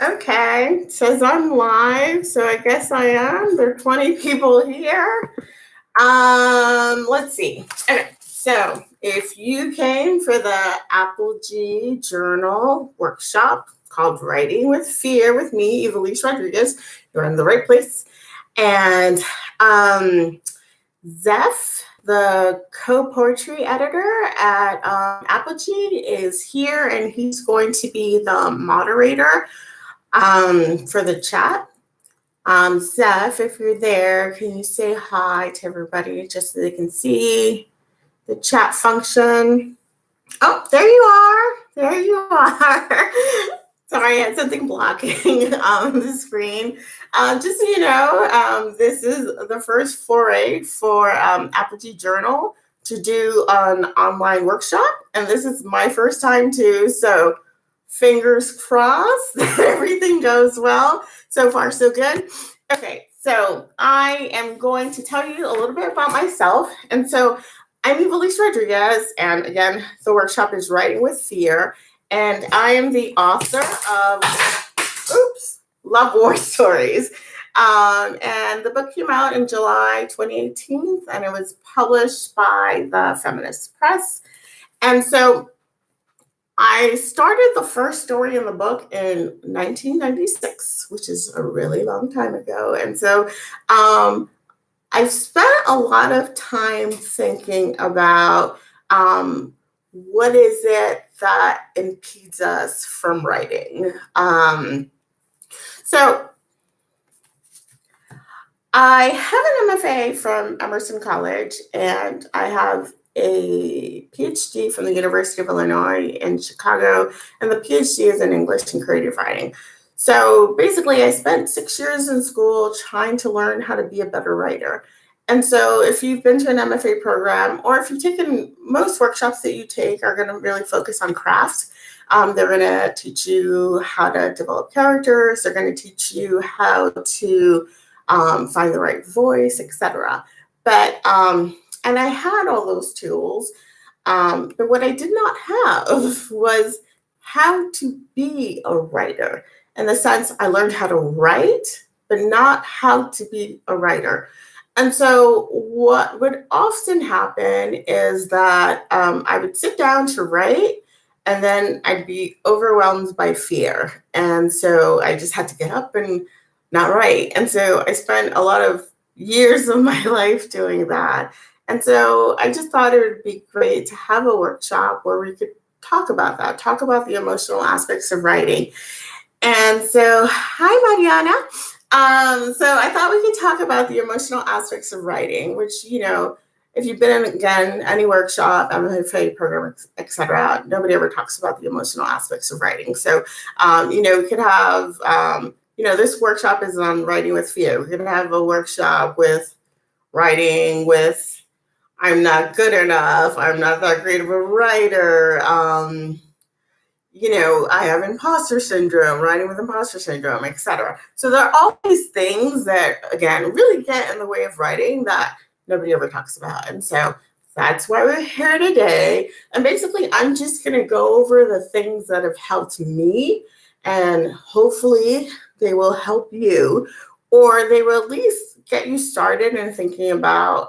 Okay, it says I'm live, so I guess I am. There are 20 people here. Let's see. Okay, so if you came for the Apogee Journal workshop called Writing with Fear with me, Ivelisse Rodriguez, you're in the right place. And Zeph, the co-poetry editor at Apogee, is here, and he's going to be the moderator for the chat. Zeph, if you're there, can you say hi to everybody just so they can see the chat function? Oh, there you are. There you are. Sorry, I had something blocking the screen. Just so you know, this is the first foray for Apogee Journal to do an online workshop, and this is my first time too, so fingers crossed that everything goes well. So far, so good. Okay, so I am going to tell you a little bit about myself. And so I'm Ivelisse Rodriguez, and again, the workshop is Writing with Fear, and I am the author of Love War Stories. And the book came out in July 2018, and it was published by the Feminist Press. And so I started the first story in the book in 1996, which is a really long time ago. And so I've spent a lot of time thinking about what is it that impedes us from writing. So I have an MFA from Emerson College, and I have a PhD from the University of Illinois in Chicago, and the PhD is in English and creative writing. So basically, I spent 6 years in school trying to learn how to be a better writer. And so if you've been to an MFA program, or if you've taken most workshops that you take are going to really focus on craft. They're going to teach you how to develop characters. They're going to teach you how to find the right voice, etc. But and I had all those tools, but what I did not have was how to be a writer. In the sense, I learned how to write, but not how to be a writer. And so what would often happen is that I would sit down to write, and then I'd be overwhelmed by fear. And so I just had to get up and not write. And so I spent a lot of years of my life doing that. And so I just thought it would be great to have a workshop where we could talk about that, talk about the emotional aspects of writing. And so, hi, Mariana. So I thought we could talk about the emotional aspects of writing, which, you know, if you've been in, again, any workshop, MFA program, etc., nobody ever talks about the emotional aspects of writing. So, you know, we could have, you know, this workshop is on writing with fear. We're going to have a workshop with writing with I'm not good enough. I'm not that great of a writer. You know, I have imposter syndrome, writing with imposter syndrome, etc. So there are all these things that, again, really get in the way of writing that nobody ever talks about. And so that's why we're here today. And basically, I'm just going to go over the things that have helped me, and hopefully they will help you, or they will at least get you started in thinking about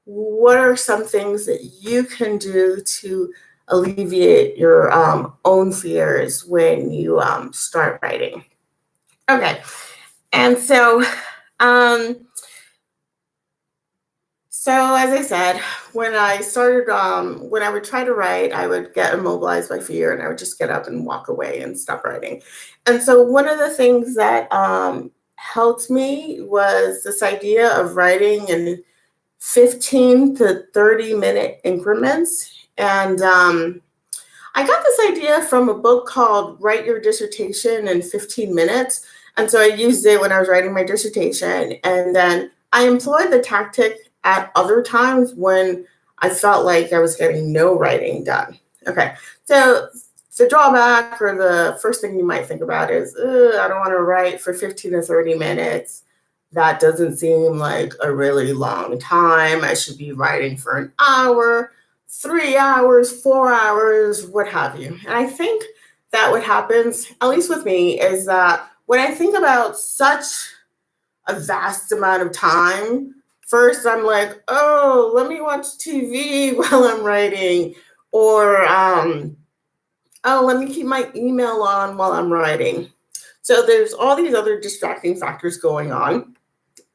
what are some things that you can do to alleviate your own fears when you start writing. Okay, and so as I said, when I started, when I would try to write, I would get immobilized by fear, and I would just get up and walk away and stop writing. And so one of the things that helped me was this idea of writing in 15 to 30 minute increments. And I got this idea from a book called Write Your Dissertation in 15 Minutes. And so I used it when I was writing my dissertation. And then I employed the tactic at other times when I felt like I was getting no writing done. Okay, so the drawback, or the first thing you might think about is, I don't want to write for 15 to 30 minutes. That doesn't seem like a really long time. I should be writing for an hour, 3 hours, 4 hours, what have you. And I think that what happens, at least with me, is that when I think about such a vast amount of time, first I'm like, oh, let me watch TV while I'm writing, or oh, let me keep my email on while I'm writing. So there's all these other distracting factors going on.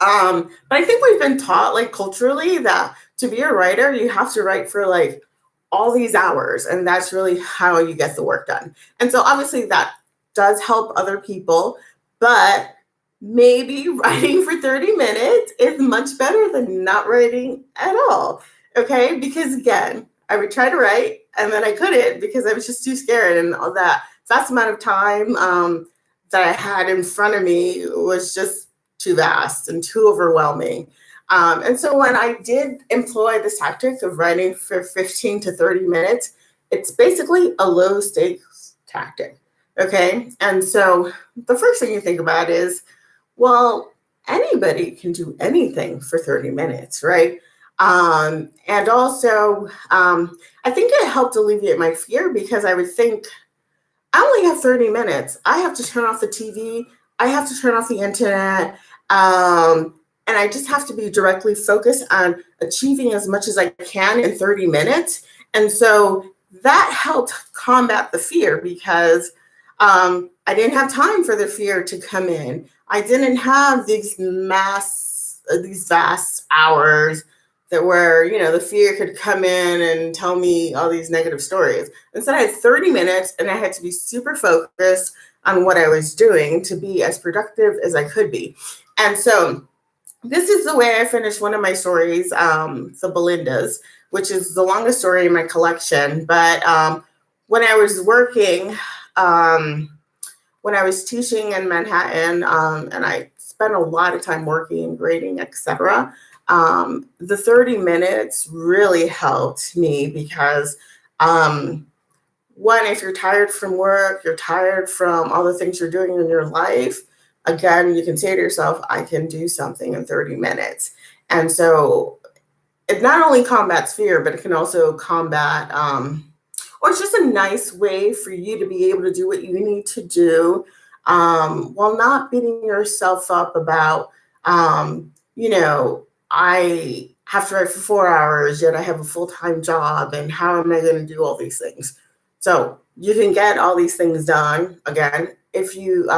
But I think we've been taught, like culturally, that to be a writer, you have to write for like all these hours, and that's really how you get the work done. And so obviously that does help other people, but maybe writing for 30 minutes is much better than not writing at all. Okay, because again, I would try to write and then I couldn't because I was just too scared, and all that vast amount of time that I had in front of me was just too vast and too overwhelming. And so when I did employ this tactic of writing for 15 to 30 minutes, it's basically a low stakes tactic. Okay. And so the first thing you think about is, well, anybody can do anything for 30 minutes, right? And also, I think it helped alleviate my fear because I would think, I only have 30 minutes. I have to turn off the TV. I have to turn off the internet. And I just have to be directly focused on achieving as much as I can in 30 minutes. And so that helped combat the fear because I didn't have time for the fear to come in. I didn't have these vast hours that where, the fear could come in and tell me all these negative stories. Instead, I had 30 minutes and I had to be super focused on what I was doing to be as productive as I could be. And so this is the way I finished one of my stories, the Belindas, which is the longest story in my collection. But when I was working, when I was teaching in Manhattan, and I spent a lot of time working, grading, etc., the 30 minutes really helped me because one, if you're tired from work, you're tired from all the things you're doing in your life, again, you can say to yourself, I can do something in 30 minutes. And so it not only combats fear, but it can also combat, or it's just a nice way for you to be able to do what you need to do while not beating yourself up about, I have to write for 4 hours, yet I have a full-time job, and how am I going to do all these things? So you can get all these things done, again, if you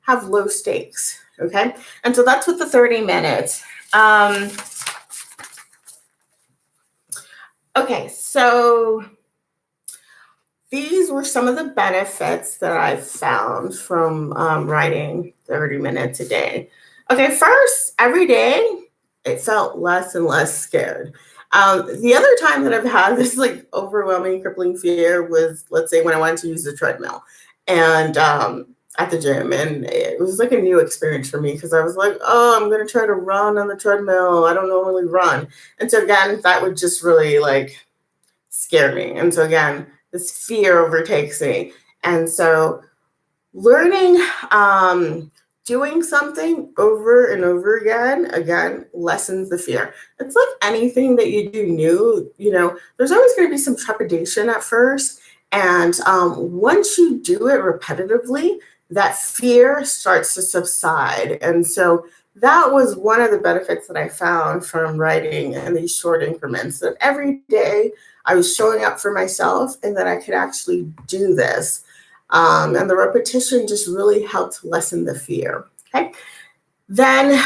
have low stakes, okay? And so that's with the 30 minutes. Okay, so these were some of the benefits that I found from writing 30 minutes a day. Okay, first, every day, it felt less and less scared. The other time that I've had this like overwhelming, crippling fear was, let's say, when I wanted to use the treadmill and at the gym. And it was like a new experience for me because I was like, oh, I'm going to try to run on the treadmill. I don't normally run. And so again, that would just really like scare me. And so again, this fear overtakes me. And so learning, doing something over and over again, lessens the fear. It's like anything that you do new, there's always going to be some trepidation at first. And once you do it repetitively, that fear starts to subside. And so that was one of the benefits that I found from writing in these short increments, that every day I was showing up for myself and that I could actually do this. And the repetition just really helped lessen the fear. Okay. Then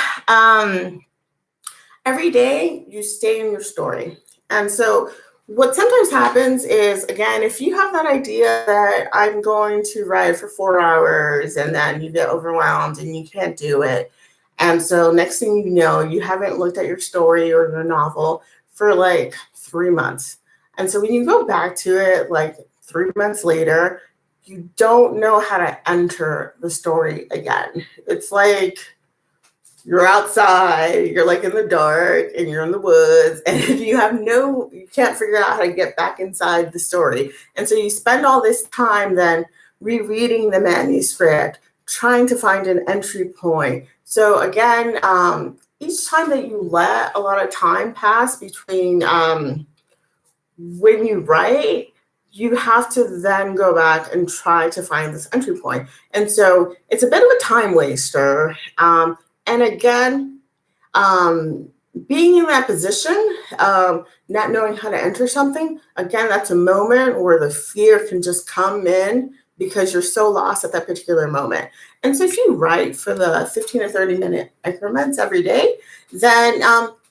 every day you stay in your story. And so what sometimes happens is, again, if you have that idea that I'm going to write for 4 hours and then you get overwhelmed and you can't do it. And so next thing you know, you haven't looked at your story or your novel for like 3 months. And so when you go back to it like 3 months later, you don't know how to enter the story again. It's like you're outside, you're like in the dark and you're in the woods and you can't figure out how to get back inside the story. And so you spend all this time then rereading the manuscript, trying to find an entry point. So again, each time that you let a lot of time pass between when you write, you have to then go back and try to find this entry point. And so it's a bit of a time waster. And again, um, being in that position, not knowing how to enter something, again, that's a moment where the fear can just come in because you're so lost at that particular moment. And so if you write for the 15 or 30-minute increments every day, then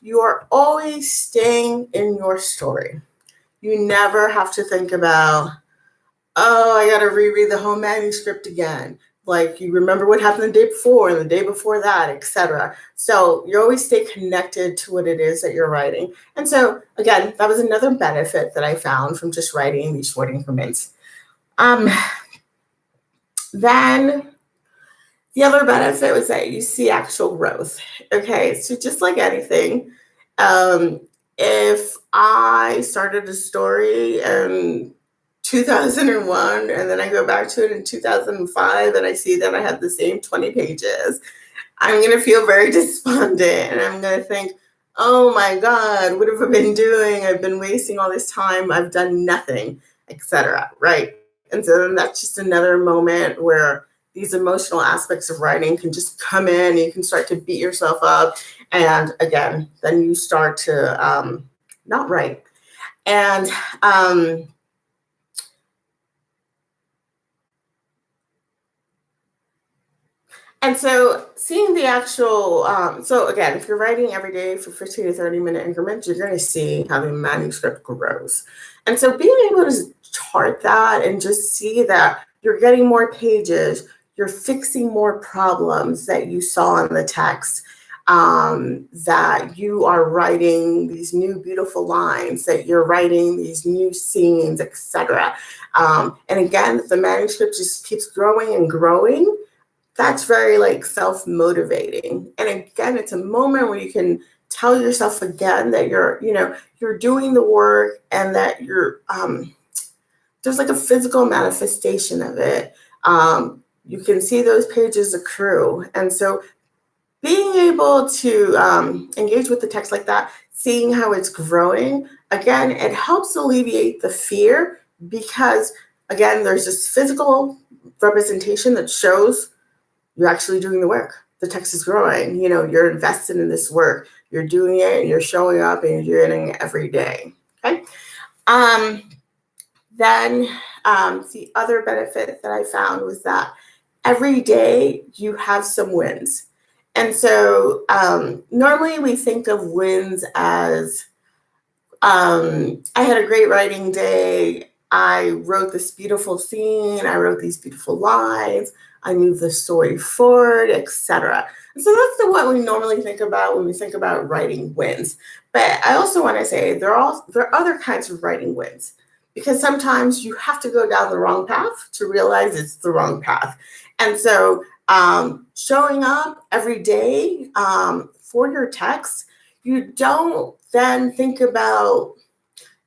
you are always staying in your story. You never have to think about, oh, I got to reread the whole manuscript again. Like, you remember what happened the day before and the day before that, etc. So you always stay connected to what it is that you're writing. And so, again, that was another benefit that I found from just writing these short increments. Then the other benefit was that you see actual growth. Okay, so just like anything, if I started a story in 2001 and then I go back to it in 2005 and I see that I have the same 20 pages, I'm going to feel very despondent and I'm going to think, oh my God, what have I been doing? I've been wasting all this time. I've done nothing, etc. Right? And so then that's just another moment where these emotional aspects of writing can just come in and you can start to beat yourself up. And again, then you start to not write. And so seeing the actual, so again, if you're writing every day for 15 to 30-minute increments, you're going to see how the manuscript grows. And so being able to chart that and just see that you're getting more pages, you're fixing more problems that you saw in the text, that you are writing these new beautiful lines, that you're writing these new scenes, etc. And again, the manuscript just keeps growing and growing. That's very like self-motivating. And again, it's a moment where you can tell yourself again that you're doing the work and that you're there's like a physical manifestation of it. You can see those pages accrue. And so being able to engage with the text like that, seeing how it's growing, again, it helps alleviate the fear because, again, there's this physical representation that shows you're actually doing the work. The text is growing. You're invested in this work. You're doing it, and you're showing up, and you're doing it every day. Okay. Then the other benefit that I found was that every day you have some wins. And so normally we think of wins as, I had a great writing day. I wrote this beautiful scene. I wrote these beautiful lines. I moved the story forward, etc. And so that's what we normally think about when we think about writing wins. But I also want to say there are other kinds of writing wins, because sometimes you have to go down the wrong path to realize it's the wrong path. And so showing up every day for your text, you don't then think about,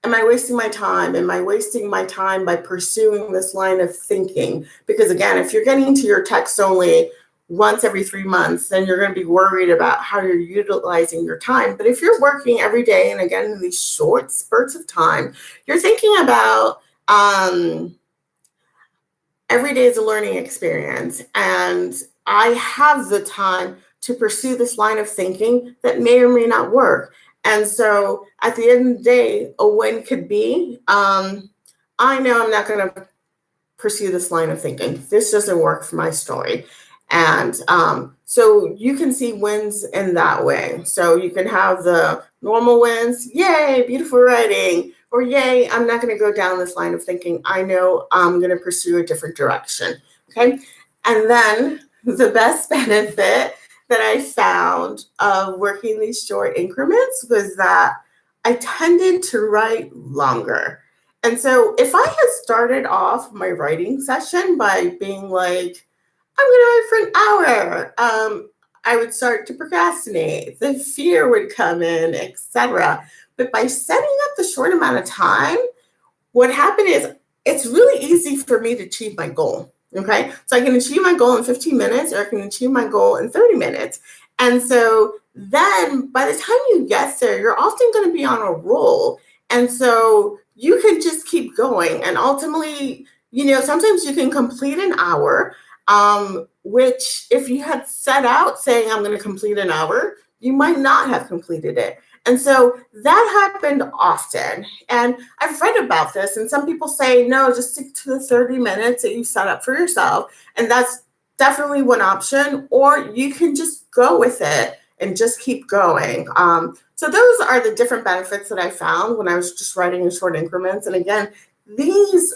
am I wasting my time? Am I wasting my time by pursuing this line of thinking? Because again, if you're getting into your text only once every 3 months, then you're going to be worried about how you're utilizing your time. But if you're working every day, and again, in these short spurts of time, you're thinking about every day is a learning experience. And I have the time to pursue this line of thinking that may or may not work. And so at the end of the day, a win could be, I know I'm not going to pursue this line of thinking. This doesn't work for my story. And so you can see wins in that way. So you can have the normal wins, yay, beautiful writing, or yay, I'm not going to go down this line of thinking. I know I'm going to pursue a different direction. Okay. And then the best benefit that I found of working these short increments was that I tended to write longer. And so if I had started off my writing session by being like, I'm going to write for an hour, I would start to procrastinate. The fear would come in, etc. But by setting up the short amount of time, what happened is it's really easy for me to achieve my goal. Okay, so I can achieve my goal in 15 minutes, or I can achieve my goal in 30 minutes. And so then by the time you get there, you're often going to be on a roll. And so you can just keep going. And ultimately, sometimes you can complete an hour, which if you had set out saying, I'm going to complete an hour, you might not have completed it. And so that happened often. And I've read about this, and some people say, no, just stick to the 30 minutes that you set up for yourself. And that's definitely one option. Or you can just go with it and just keep going. So those are the different benefits that I found when I was just writing in short increments. And again, these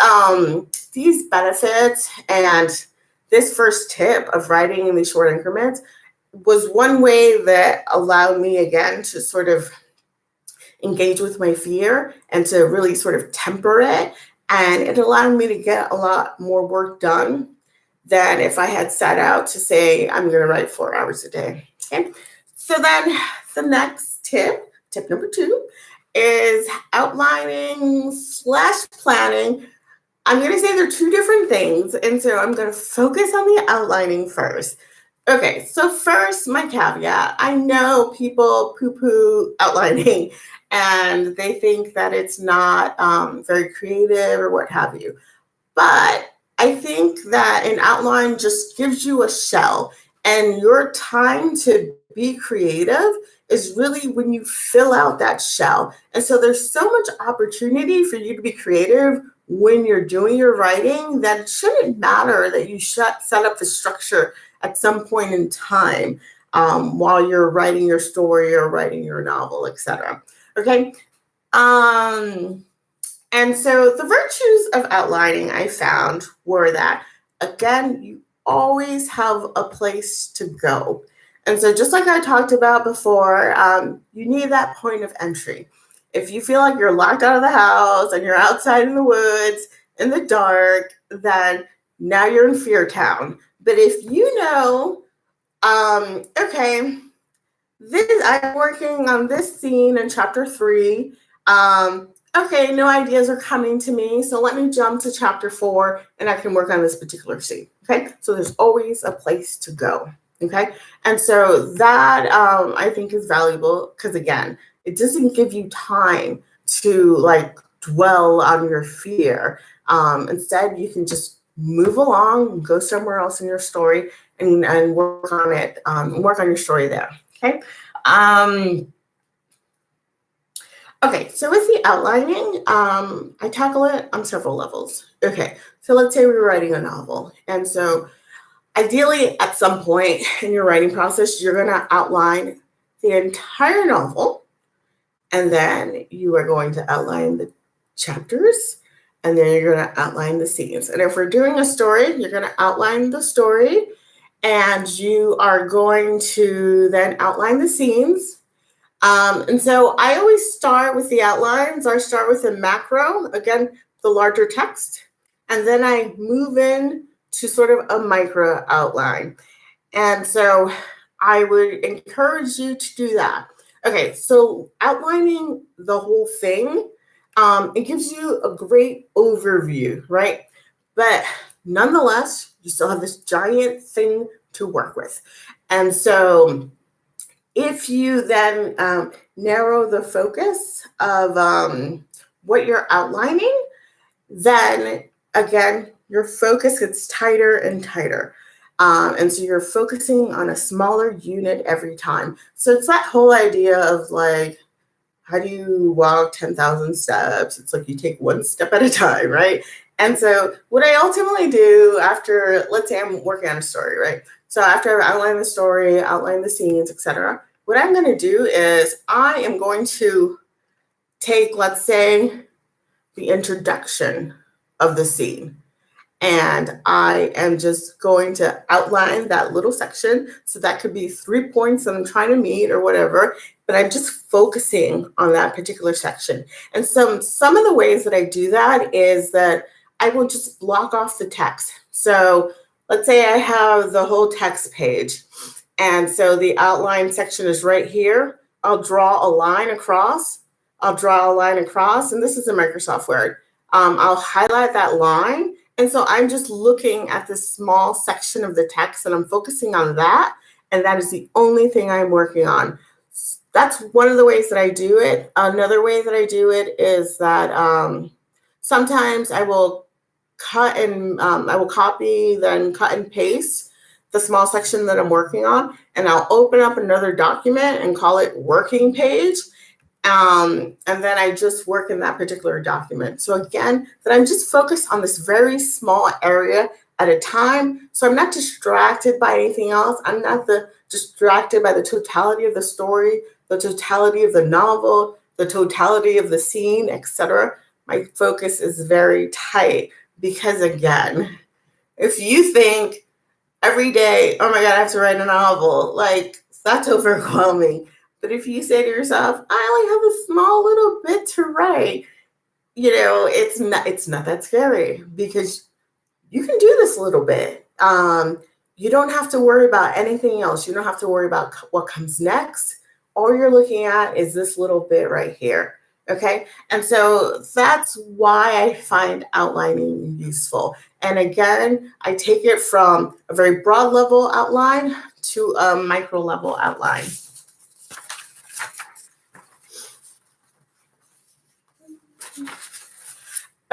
benefits and this first tip of writing in these short increments was one way that allowed me, again, to sort of engage with my fear and to really sort of temper it. And it allowed me to get a lot more work done than if I had set out to say, I'm going to write 4 hours a day. Okay. So then the next tip number 2, is outlining / planning. I'm going to say they're 2 different things. And so I'm going to focus on the outlining first. Okay, so first, my caveat. I know people poo-poo outlining and they think that it's not very creative or what have you. But I think that an outline just gives you a shell, and your time to be creative is really when you fill out that shell. And so there's so much opportunity for you to be creative when you're doing your writing that it shouldn't matter that you set up the structure at some point in time while you're writing your story or writing your novel, etc. Okay. And so the virtues of outlining I found were that, again, you always have a place to go. And so just like I talked about before, you need that point of entry. If you feel like you're locked out of the house and you're outside in the woods in the dark, then now you're in fear town. But if you know, okay, I'm working on this scene in chapter 3. Okay, no ideas are coming to me, so let me jump to chapter 4 and I can work on this particular scene. Okay, so there's always a place to go. Okay, and so that I think is valuable because, again, it doesn't give you time to like dwell on your fear. Instead, you can just move along, go somewhere else in your story, and work on it, work on your story there. Okay. Okay, so with the outlining, I tackle it on several levels. Okay, so let's say we're writing a novel. And so ideally, at some point in your writing process, you're going to outline the entire novel. And then you are going to outline the chapters. And then you're going to outline the scenes. And if we're doing a story, you're going to outline the story. And you are going to then outline the scenes. And so I always start with the outlines. I start with the macro, again, the larger text, and then I move in to sort of a micro outline. And so I would encourage you to do that. Okay, so outlining the whole thing, it gives you a great overview, right? But nonetheless, you still have this giant thing to work with. And so if you then narrow the focus of what you're outlining, then again, your focus gets tighter and tighter. And so you're focusing on a smaller unit every time. So it's that whole idea of like, how do you walk 10,000 steps? It's like you take one step at a time, right? And so what I ultimately do after, let's say I'm working on a story, right? So after I've outlined the story, outline the scenes, etc., what I'm going to do is I am going to take, let's say, the introduction of the scene. And I am just going to outline that little section. So that could be 3 points that I'm trying to meet or whatever, but I'm just focusing on that particular section. And some of the ways that I do that is that I will just block off the text. So let's say I have the whole text page. And so the outline section is right here. I'll draw a line across. And this is in Microsoft Word. I'll highlight that line. And so I'm just looking at this small section of the text and I'm focusing on that. And that is the only thing I'm working on. That's one of the ways that I do it. Another way that I do it is that sometimes I will copy, then cut and paste the small section that I'm working on, and I'll open up another document and call it working page. And then I just work in that particular document. So again, that I'm just focused on this very small area at a time. So I'm not distracted by anything else. I'm not distracted by the totality of the story, the totality of the novel, the totality of the scene, etc. My focus is very tight because again, if you think every day, oh my God, I have to write a novel, like that's overwhelming. But if you say to yourself, I only have a small little bit to write, it's not that scary because you can do this little bit. You don't have to worry about anything else. You don't have to worry about what comes next. All you're looking at is this little bit right here. Okay. And so that's why I find outlining useful. And again, I take it from a very broad level outline to a micro level outline.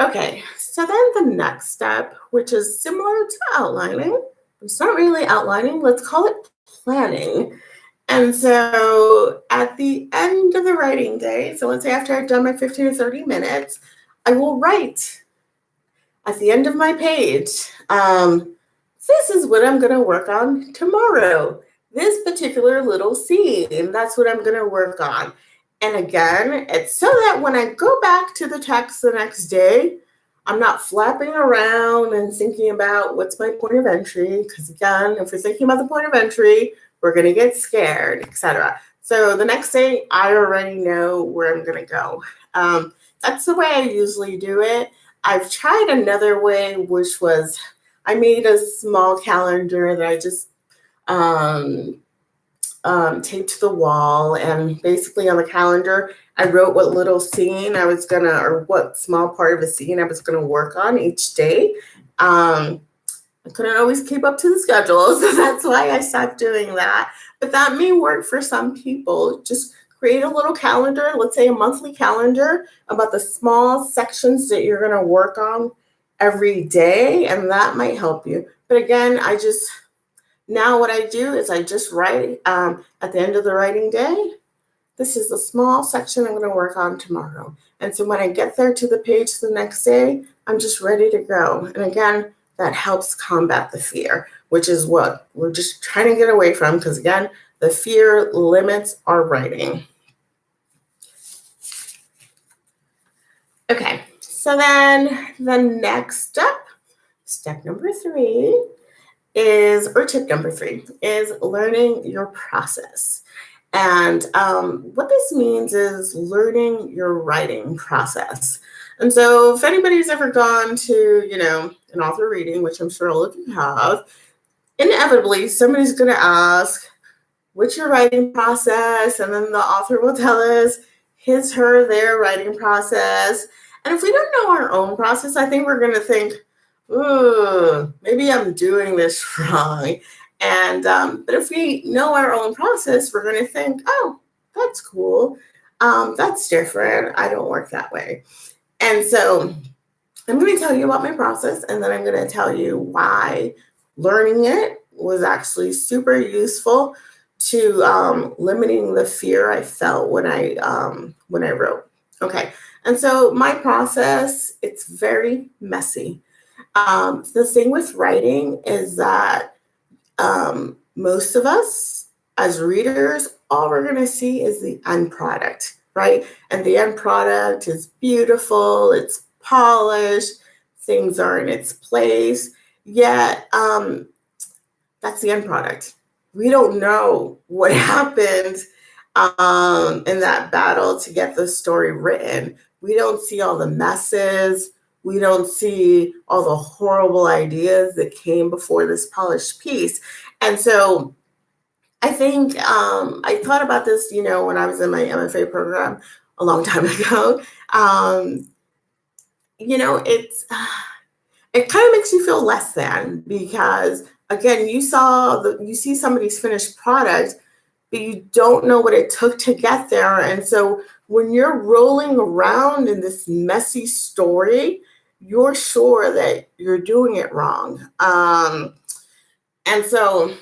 Okay, so then the next step, which is similar to outlining, it's not really outlining, let's call it planning. And so at the end of the writing day, so let's say after I've done my 15 to 30 minutes, I will write at the end of my page, this is what I'm going to work on tomorrow. This particular little scene, that's what I'm going to work on. And again, it's so that when I go back to the text the next day, I'm not flapping around and thinking about what's my point of entry. Because again, if we're thinking about the point of entry, we're going to get scared, etc. So the next day, I already know where I'm going to go. That's the way I usually do it. I've tried another way, which was I made a small calendar that I just taped to the wall, and basically on the calendar, I wrote what little scene I was gonna, or what small part of a scene I was gonna work on each day. I couldn't always keep up to the schedule, so that's why I stopped doing that. But that may work for some people. Just create a little calendar, let's say a monthly calendar about the small sections that you're gonna work on every day, and that might help you. But again, now what I do is I just write at the end of the writing day, this is the small section I'm going to work on tomorrow. And so when I get there to the page the next day, I'm just ready to go. And again, that helps combat the fear, which is what we're just trying to get away from, because again, the fear limits our writing. Okay, so then the next step number 3, tip number 3 is learning your process. And what this means is learning your writing process. And so if anybody's ever gone to, an author reading, which I'm sure all of you have, inevitably somebody's going to ask, what's your writing process? And then the author will tell us his, her, their writing process. And if we don't know our own process, I think we're going to think, ooh, maybe I'm doing this wrong. And but if we know our own process, we're going to think, oh, that's cool. That's different. I don't work that way. And so I'm going to tell you about my process, and then I'm going to tell you why learning it was actually super useful to limiting the fear I felt when I wrote. Okay, and so my process, it's very messy. The thing with writing is that most of us as readers, all we're going to see is the end product, right? And the end product is beautiful, it's polished, things are in its place, yet that's the end product. We don't know what happened in that battle to get the story written. We don't see all the messes. We don't see all the horrible ideas that came before this polished piece. And so I think I thought about this, when I was in my MFA program a long time ago. It kind of makes you feel less than, because again, you see somebody's finished product, but you don't know what it took to get there. And so when you're rolling around in this messy story, you're sure that you're doing it wrong. And so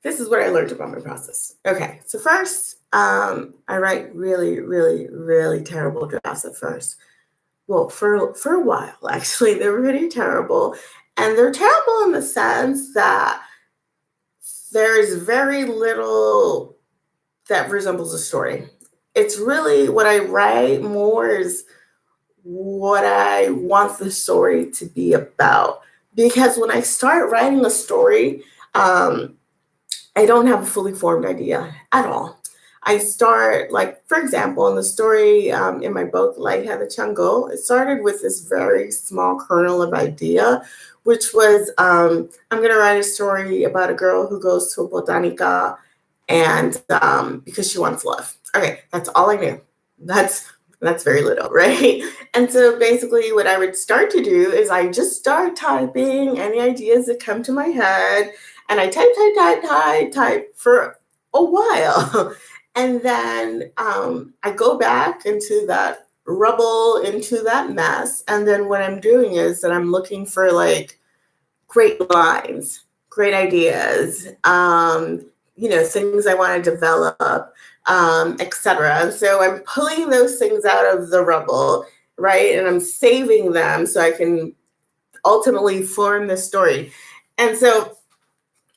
this is what I learned about my process. Okay, so first, I write really, really, really terrible drafts at first. Well, for a while, actually, they're really terrible. And they're terrible in the sense that there's very little that resembles a story. It's really what I write more is what I want the story to be about. Because when I start writing a story, I don't have a fully formed idea at all. I start, like, for example, in the story in my book, Lightheaded Chango, it started with this very small kernel of idea, which was I'm going to write a story about a girl who goes to a botanica and because she wants love. Okay, that's all I knew. That's very little, right? And so basically what I would start to do is I just start typing any ideas that come to my head, and I type for a while. And then I go back into that rubble, into that mess. And then what I'm doing is that I'm looking for like great lines, great ideas, things I want to develop, etc. And so I'm pulling those things out of the rubble, right? And I'm saving them so I can ultimately form the story. And so,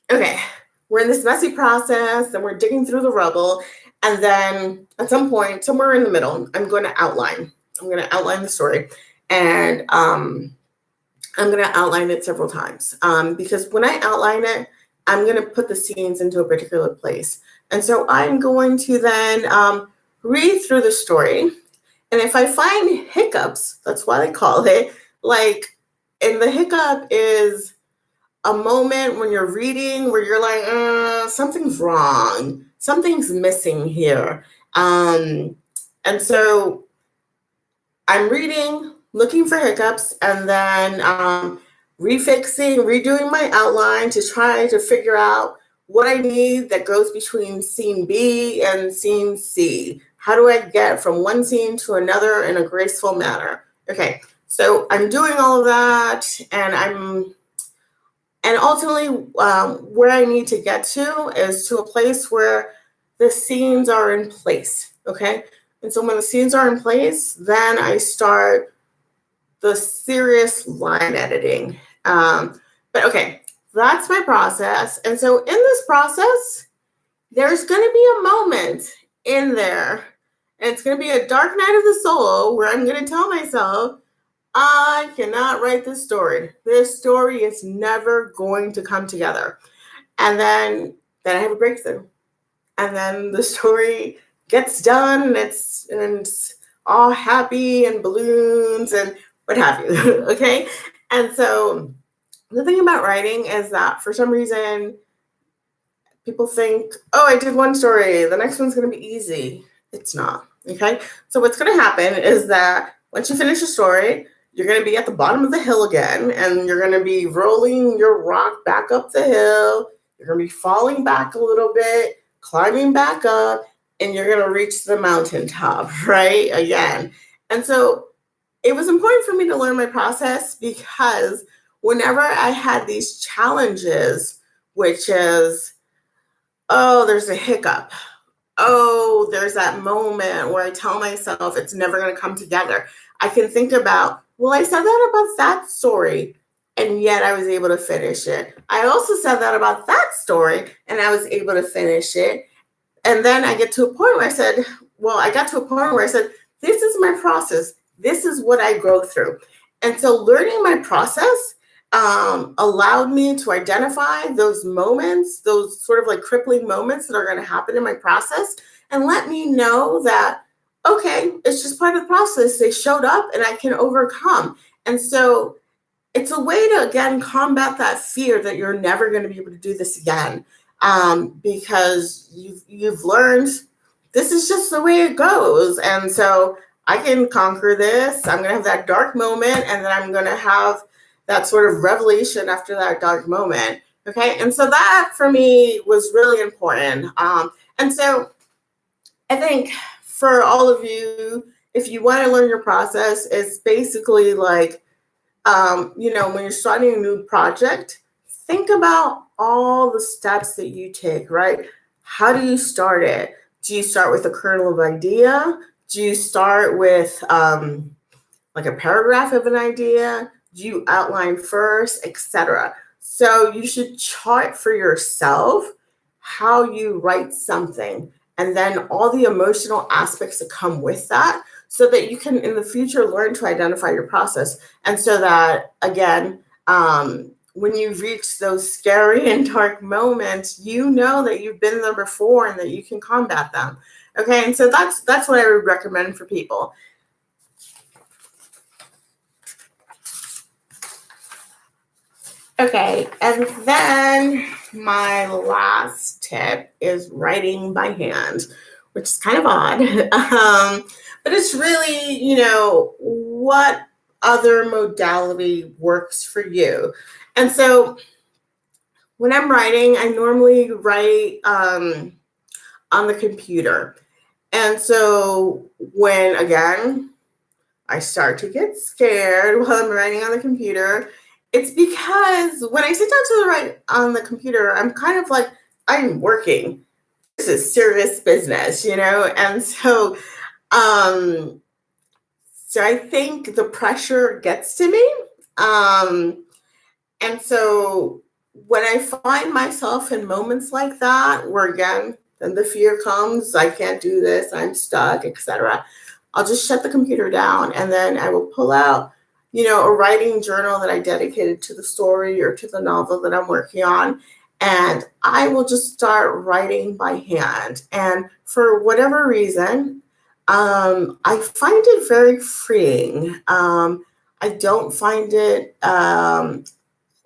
okay, we're in this messy process and we're digging through the rubble. And then at some point, somewhere in the middle, I'm going to outline. I'm going to outline the story. And I'm going to outline it several times because when I outline it, I'm going to put the scenes into a particular place. And so I'm going to then read through the story. And if I find hiccups, that's why I call it, and the hiccup is a moment when you're reading where you're like, something's wrong. Something's missing here. And so I'm reading, looking for hiccups, and then redoing my outline to try to figure out what I need that goes between scene B and scene C. How do I get from one scene to another in a graceful manner? Okay, so I'm doing all of that, and ultimately where I need to get to is to a place where the scenes are in place, okay? And so when the scenes are in place, then I start the serious line editing. But okay, that's my process. And so in this process, there's going to be a moment in there, and it's going to be a dark night of the soul where I'm going to tell myself, I cannot write this story. This story is never going to come together. And then I have a breakthrough. And then the story gets done, and it's all happy and balloons and what have you. Okay. And so the thing about writing is that for some reason, people think, oh, I did one story, the next one's going to be easy. It's not. Okay. So what's going to happen is that once you finish a story, you're going to be at the bottom of the hill again, and you're going to be rolling your rock back up the hill. You're going to be falling back a little bit, climbing back up, and you're going to reach the mountaintop, right? Again. And so it was important for me to learn my process because whenever I had these challenges, which is, oh, there's a hiccup. Oh, there's that moment where I tell myself it's never going to come together. I can think about, well, I said that about that story, and yet I was able to finish it. I also said that about that story, and I was able to finish it. And then I get to a point where I said, this is my process. This is what I go through. And so learning my process allowed me to identify those moments, those sort of like crippling moments that are going to happen in my process, and let me know that, okay, it's just part of the process. They showed up and I can overcome. And so it's a way to, again, combat that fear that you're never going to be able to do this again, because you've learned this is just the way it goes. And so I can conquer this. I'm going to have that dark moment, and then I'm going to have that sort of revelation after that dark moment. Okay. And so that for me was really important. And so I think for all of you, if you want to learn your process, it's basically like, when you're starting a new project, think about all the steps that you take, right? How do you start it? Do you start with a kernel of idea? Do you start with like a paragraph of an idea? Do you outline first, etc.? So you should chart for yourself how you write something and then all the emotional aspects that come with that so that you can in the future learn to identify your process. And so that again, when you reach those scary and dark moments, you know that you've been there before and that you can combat them. Okay, and so that's what I would recommend for people. Okay, and then my last tip is writing by hand, which is kind of odd. But it's really, what other modality works for you. And so when I'm writing, I normally write on the computer. And so when, again, I start to get scared while I'm writing on the computer, it's because when I sit down to write on the computer, I'm kind of like, I'm working. This is serious business, And um, so I think the pressure gets to me. And so when I find myself in moments like that, where again, then the fear comes, I can't do this, I'm stuck, etc. I'll just shut the computer down and then I will pull out, a writing journal that I dedicated to the story or to the novel that I'm working on. And I will just start writing by hand. And for whatever reason, I find it very freeing. I don't find it,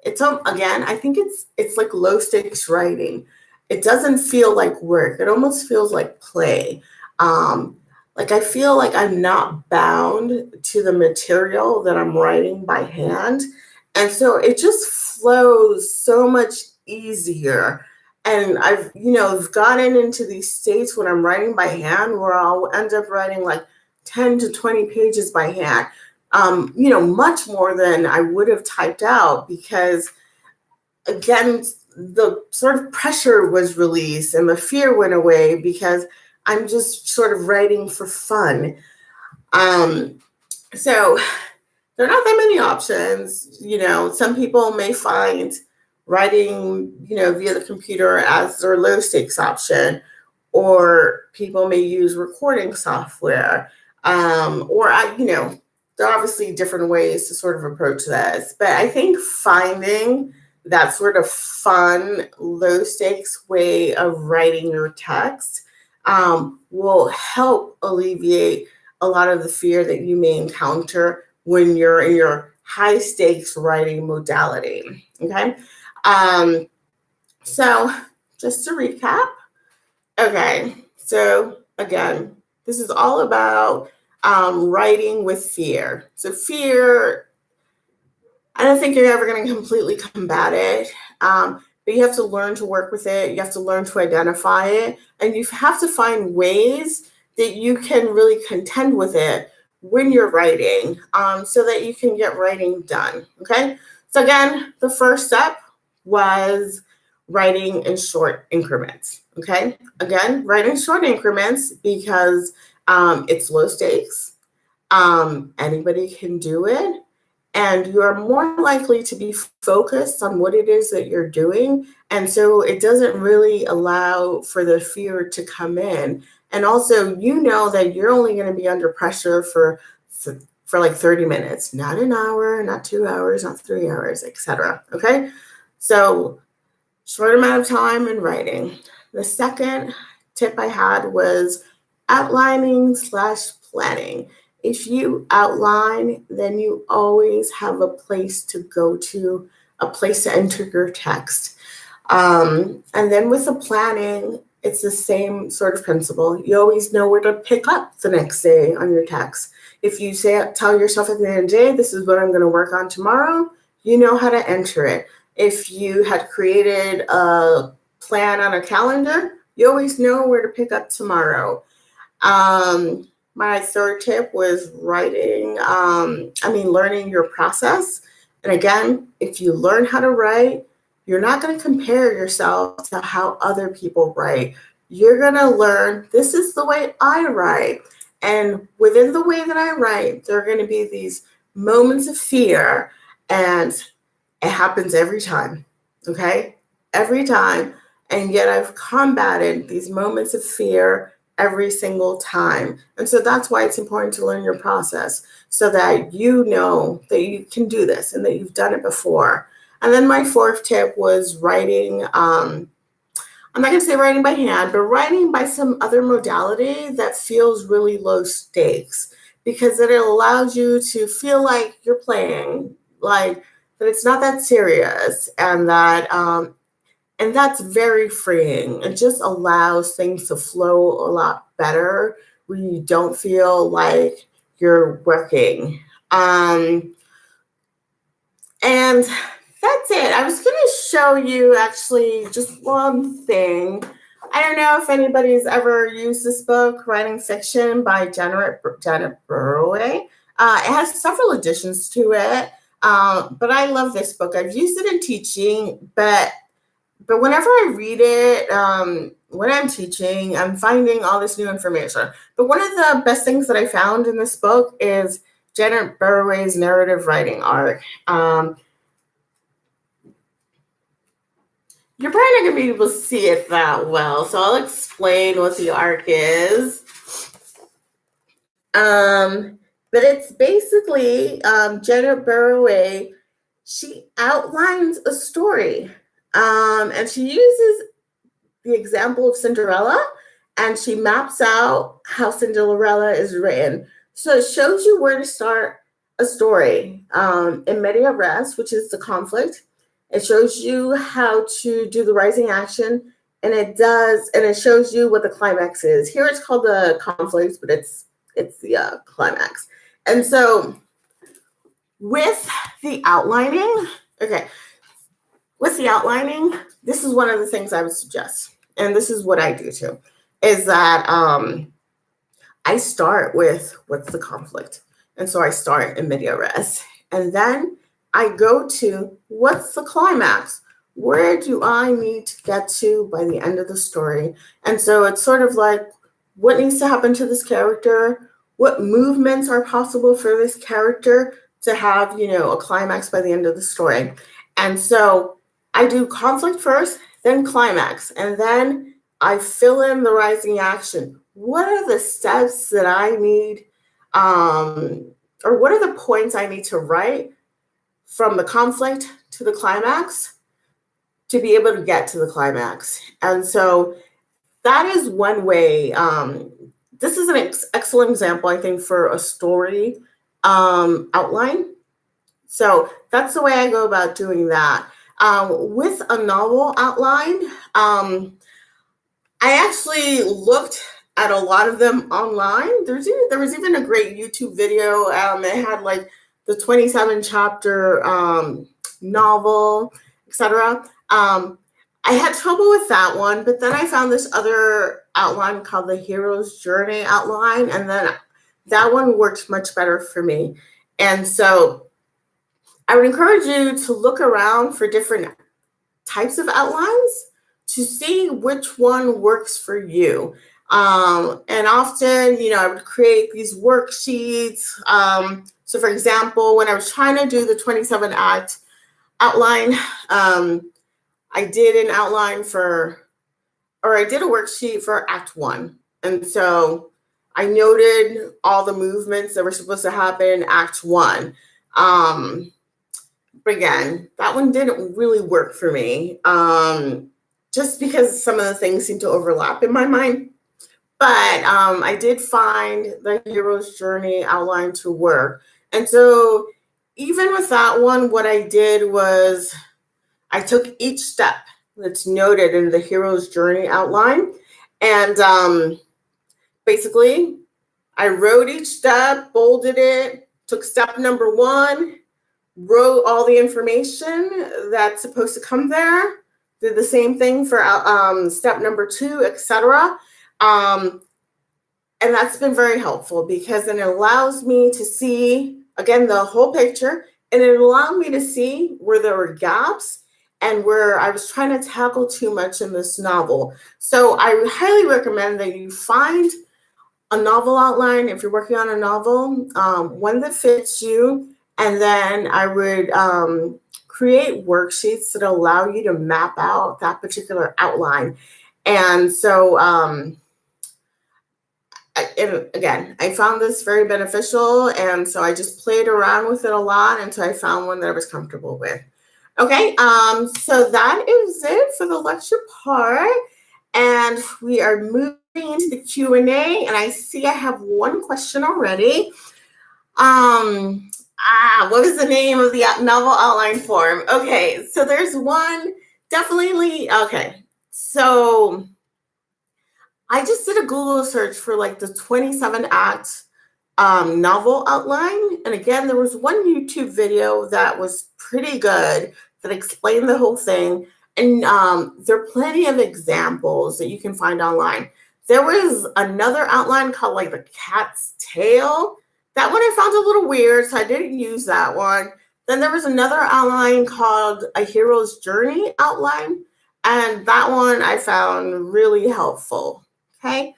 it's again, I think it's like low stakes writing. It doesn't feel like work. It almost feels like play. Like I feel like I'm not bound to the material that I'm writing by hand. And so it just flows so much easier. And I've gotten into these states when I'm writing by hand where I'll end up writing like 10 to 20 pages by hand. Much more than I would have typed out because, again, the sort of pressure was released and the fear went away because I'm just sort of writing for fun. So there are not that many options. Some people may find writing, via the computer as their low stakes option, or people may use recording software, there are obviously different ways to sort of approach this, but I think finding that sort of fun, low stakes way of writing your text will help alleviate a lot of the fear that you may encounter when you're in your high stakes writing modality. Okay. So just to recap. Okay. So again, this is all about writing with fear. So fear, I don't think you're ever going to completely combat it, but you have to learn to work with it. You have to learn to identify it, and you have to find ways that you can really contend with it when you're writing, so that you can get writing done. Okay. So again, the first step was writing in short increments. Okay. Again, writing short increments because it's low stakes. Anybody can do it. And you're more likely to be focused on what it is that you're doing. And so it doesn't really allow for the fear to come in. And also, that you're only going to be under pressure for like 30 minutes, not an hour, not 2 hours, not 3 hours, etc. Okay. So short amount of time in writing. The second tip I had was outlining/planning. If you outline, then you always have a place to go to, a place to enter your text. And then with the planning, it's the same sort of principle. You always know where to pick up the next day on your text. If you tell yourself at the end of the day, this is what I'm going to work on tomorrow, you know how to enter it. If you had created a plan on a calendar, you always know where to pick up tomorrow. My third tip was learning your process. And again, if you learn how to write, you're not going to compare yourself to how other people write. You're going to learn, this is the way I write. And within the way that I write, there are going to be these moments of fear, and it happens every time. Okay? Every time. And yet I've combated these moments of fear every single time. And so that's why it's important to learn your process, so that you know that you can do this and that you've done it before. And then my fourth tip was writing. I'm not going to say writing by hand, but writing by some other modality that feels really low stakes, because it allows you to feel like you're playing, like that it's not that serious, and that's very freeing. It just allows things to flow a lot better when you don't feel like you're working. And that's it. I was going to show you actually just one thing. I don't know if anybody's ever used this book, Writing Fiction by Janet Burroway. It has several additions to it, but I love this book. I've used it in teaching, but whenever I read it, when I'm teaching, I'm finding all this new information. But one of the best things that I found in this book is Janet Burroway's narrative writing arc. You're probably not going to be able to see it that well, so I'll explain what the arc is. But it's basically Janet Burroway, she outlines a story, and she uses the example of Cinderella, and she maps out how Cinderella is written. So it shows you where to start a story in media res, which is the conflict. It shows you how to do the rising action, and it shows you what the climax is. Here it's called the conflict, but it's the climax. And so with the outlining, this is one of the things I would suggest, and this is what I do too, is that I start with what's the conflict. And so I start in media res, and then I go to what's the climax? Where do I need to get to by the end of the story? And so it's sort of like, what needs to happen to this character? What movements are possible for this character to have, a climax by the end of the story? And so I do conflict first, then climax, and then I fill in the rising action. What are the steps that I need, or what are the points I need to write from the conflict to the climax to be able to get to the climax? And so that is one way. This is an excellent example, I think, for a story outline. So that's the way I go about doing that. With a novel outline, I actually looked at a lot of them online. There was even a great YouTube video. It had like the 27 chapter novel, etc. I had trouble with that one, but then I found this other outline called the Hero's Journey outline, and then that one worked much better for me. And so I would encourage you to look around for different types of outlines to see which one works for you. And often, I would create these worksheets. So for example, when I was trying to do the 27 act outline, I did an outline I did a worksheet for Act 1. And so I noted all the movements that were supposed to happen in Act 1. But again, that one didn't really work for me, just because some of the things seem to overlap in my mind. But I did find the Hero's Journey outline to work. And so even with that one, what I did was I took each step that's noted in the Hero's Journey outline, and basically I wrote each step, bolded it, took step number 1, wrote all the information that's supposed to come there, did the same thing for step number 2, etc. Um, and that's been very helpful because then it allows me to see, again, the whole picture, and it allowed me to see where there were gaps and where I was trying to tackle too much in this novel. So I highly recommend that you find a novel outline if you're working on a novel, one that fits you, and then I would create worksheets that allow you to map out that particular outline. And so, and again, I found this very beneficial, and so I just played around with it a lot until I found one that I was comfortable with. Okay, so that is it for the lecture part, and we are moving into the Q&A, and I see I have one question already. What is the name of the novel outline form? Okay, so there's one, definitely, okay, so I just did a Google search for like the 27 act novel outline. And again, there was one YouTube video that was pretty good that explained the whole thing. And there are plenty of examples that you can find online. There was another outline called like the cat's tail. That one I found a little weird, so I didn't use that one. Then there was another outline called a hero's journey outline. And that one I found really helpful. Okay.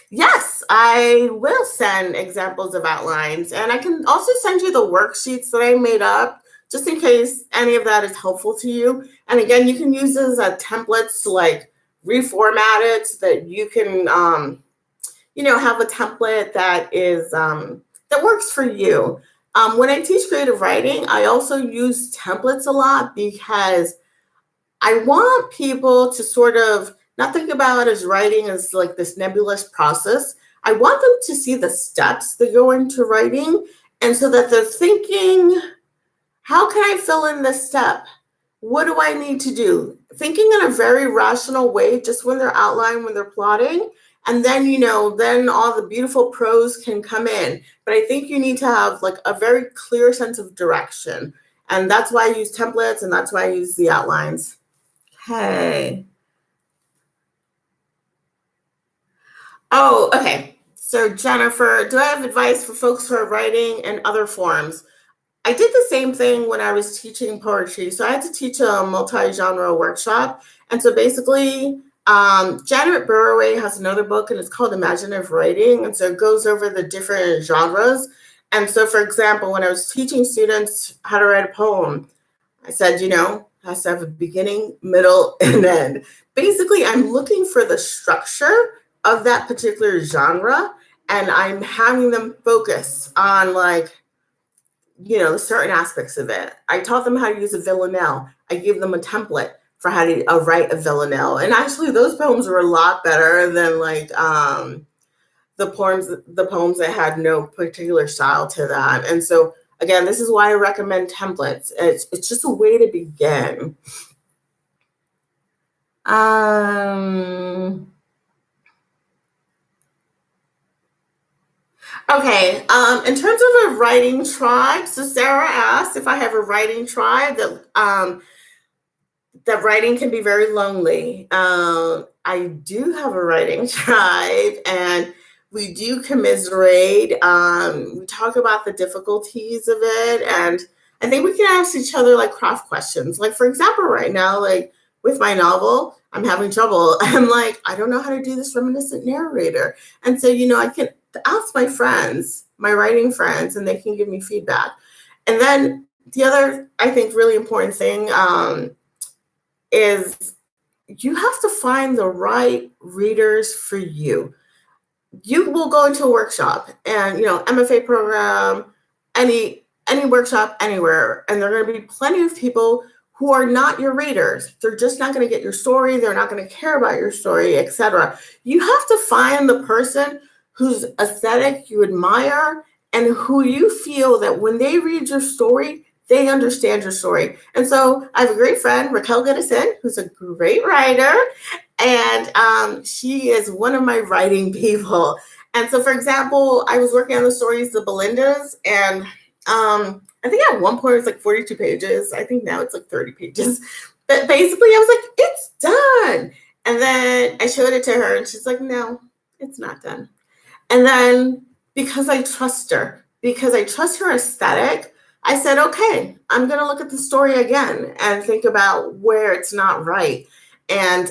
Yes, I will send examples of outlines, and I can also send you the worksheets that I made up just in case any of that is helpful to you. And again, you can use those as templates to like reformat it so that you can, have a template that is that works for you. When I teach creative writing, I also use templates a lot because I want people to sort of not think about it as writing as like this nebulous process. I want them to see the steps that go into writing, and so that they're thinking, how can I fill in this step? What do I need to do? Thinking in a very rational way, just when they're outlining, when they're plotting. And then, then all the beautiful prose can come in. But I think you need to have like a very clear sense of direction. And that's why I use templates, and that's why I use the outlines. Okay. Oh, okay. So Jennifer, do I have advice for folks who are writing in other forms? I did the same thing when I was teaching poetry. So I had to teach a multi-genre workshop. And so basically, Janet Burraway has another book, and it's called Imaginative Writing. And so it goes over the different genres. And so, for example, when I was teaching students how to write a poem, I said, has to have a beginning, middle, and end. Basically, I'm looking for the structure of that particular genre, and I'm having them focus on certain aspects of it. I taught them how to use a villanelle. I gave them a template for how to write a villanelle. And actually those poems were a lot better than the poems that had no particular style to them. And so again, this is why I recommend templates. It's just a way to begin. Okay, in terms of a writing tribe, so Sarah asked if I have a writing tribe that writing can be very lonely. I do have a writing tribe, and we do commiserate. We talk about the difficulties of it, and I think we can ask each other like craft questions. Like, for example, right now, like with my novel, I'm having trouble. I'm like, I don't know how to do this reminiscent narrator. And so, I can ask my friends, my writing friends, and they can give me feedback. And then the other, I think, really important thing is you have to find the right readers for you. You will go into a workshop and, MFA program, any workshop anywhere, and there are going to be plenty of people who are not your readers. They're just not going to get your story. They're not going to care about your story, etc. You have to find the person whose aesthetic you admire and who you feel that when they read your story, they understand your story. And so I have a great friend, Raquel Goodison, who's a great writer, and she is one of my writing people. And so, for example, I was working on the stories of Belinda's, and I think at one point it was like 42 pages. I think now it's like 30 pages. But basically, I was like, it's done. And then I showed it to her, and she's like, no, it's not done. And then because I trust her aesthetic, I said, okay, I'm going to look at the story again and think about where it's not right. And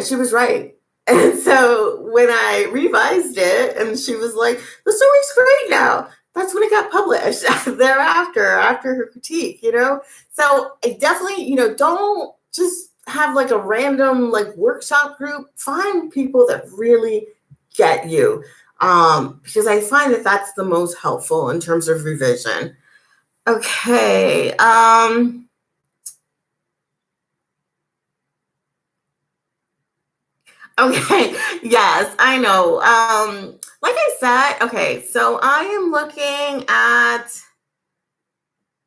she was right. And so when I revised it, and she was like, the story's great now. That's when it got published thereafter, after her critique, you know? So I definitely, don't just have like a random like workshop group. Find people that really get you. Because I find that that's the most helpful in terms of revision. Okay. Okay. Yes, I know. Like I said, okay, so I am looking at,